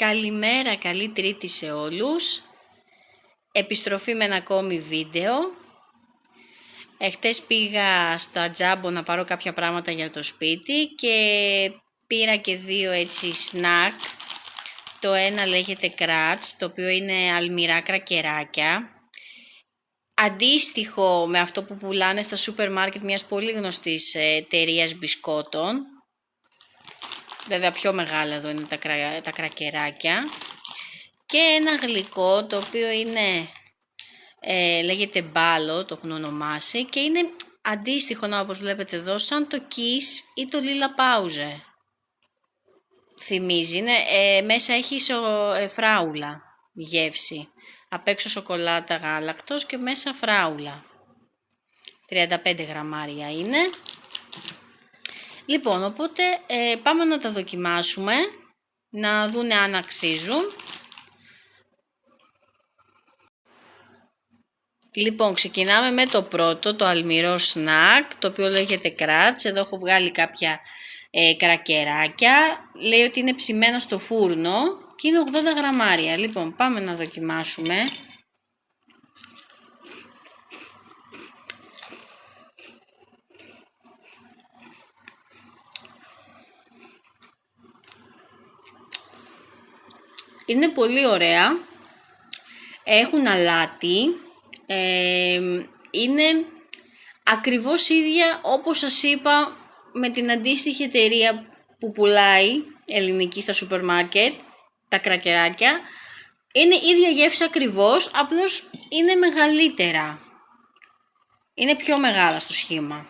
Καλημέρα, καλή Τρίτη σε όλους. Επιστροφή με ένα ακόμη βίντεο. Χτες πήγα στα Τζάμπο να πάρω κάποια πράγματα για το σπίτι και πήρα και δύο έτσι σνακ. Το ένα λέγεται κράτς, το οποίο είναι αλμυρά κρακεράκια. Αντίστοιχο με αυτό που πουλάνε στα σούπερ μάρκετ μιας πολύ γνωστής εταιρείας μπισκότων. Βέβαια πιο μεγάλα εδώ είναι τα κρακεράκια. Και ένα γλυκό το οποίο είναι, λέγεται μπάλο, το έχουν ονομάσει, και είναι αντίστοιχο, όπως βλέπετε εδώ, σαν το Kiss ή το Lila Pause. Θυμίζει, μέσα έχει φράουλα γεύση. Απ' έξω σοκολάτα γάλακτος και μέσα φράουλα. 35 γραμμάρια είναι. Λοιπόν, οπότε πάμε να τα δοκιμάσουμε, να δούνε αν αξίζουν. Λοιπόν, ξεκινάμε με το πρώτο, το αλμυρό σνακ, το οποίο λέγεται κράτς. Εδώ έχω βγάλει κάποια κρακεράκια. Λέει ότι είναι ψημένα στο φούρνο και είναι 80 γραμμάρια. Λοιπόν, πάμε να δοκιμάσουμε. Είναι πολύ ωραία. Έχουν αλάτι. Είναι ακριβώς ίδια όπως σας είπα με την αντίστοιχη εταιρεία που πουλάει ελληνική στα σούπερ μάρκετ, τα κρακεράκια. Είναι ίδια γεύση ακριβώς, απλώς είναι μεγαλύτερα. Είναι πιο μεγάλα στο σχήμα.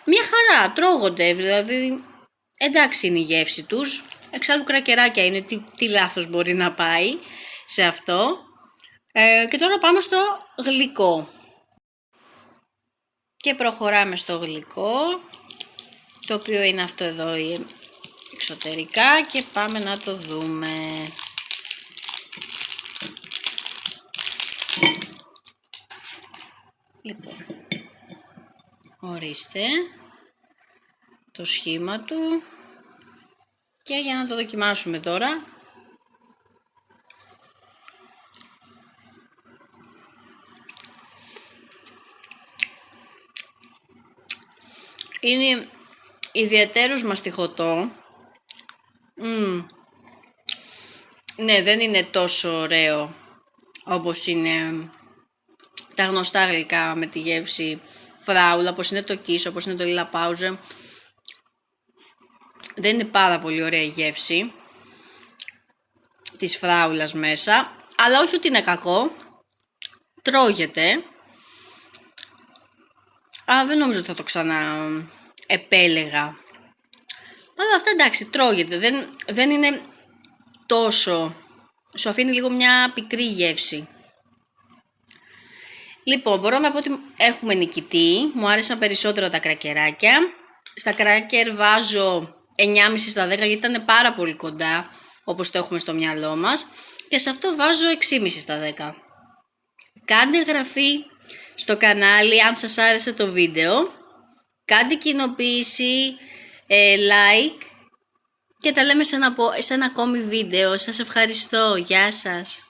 Μια χαρά, τρώγονται, δηλαδή εντάξει είναι η γεύση τους. Εξάλλου κρακεράκια είναι, τι λάθος μπορεί να πάει σε αυτό. Και τώρα πάμε στο γλυκό. Και προχωράμε στο γλυκό, το οποίο είναι αυτό εδώ εξωτερικά, και πάμε να το δούμε. Λοιπόν, ορίστε το σχήμα του και για να το δοκιμάσουμε τώρα. Είναι ιδιαίτερος μαστιχωτό. Ναι, δεν είναι τόσο ωραίο όπως είναι τα γνωστά γλυκά με τη γεύση φράουλα, όπως είναι το Kiss, όπως είναι το Lila Pause. Δεν είναι πάρα πολύ ωραία η γεύση της φράουλας μέσα, αλλά όχι ότι είναι κακό, τρώγεται. Αλλά δεν νομίζω ότι θα το ξανά επέλεγα. Αλλά αυτά εντάξει, τρώγεται, δεν είναι τόσο, σου αφήνει λίγο μια πικρή γεύση. Λοιπόν, μπορώ να πω ότι έχουμε νικητή. Μου άρεσαν περισσότερο τα κρακεράκια. Στα κράκερ βάζω 9,5 στα 10 γιατί ήταν πάρα πολύ κοντά, όπως το έχουμε στο μυαλό μας. Και σε αυτό βάζω 6,5 στα 10. Κάντε εγγραφή στο κανάλι αν σας άρεσε το βίντεο. Κάντε κοινοποίηση, like, και τα λέμε σε ένα ακόμη βίντεο. Σας ευχαριστώ. Γεια σας.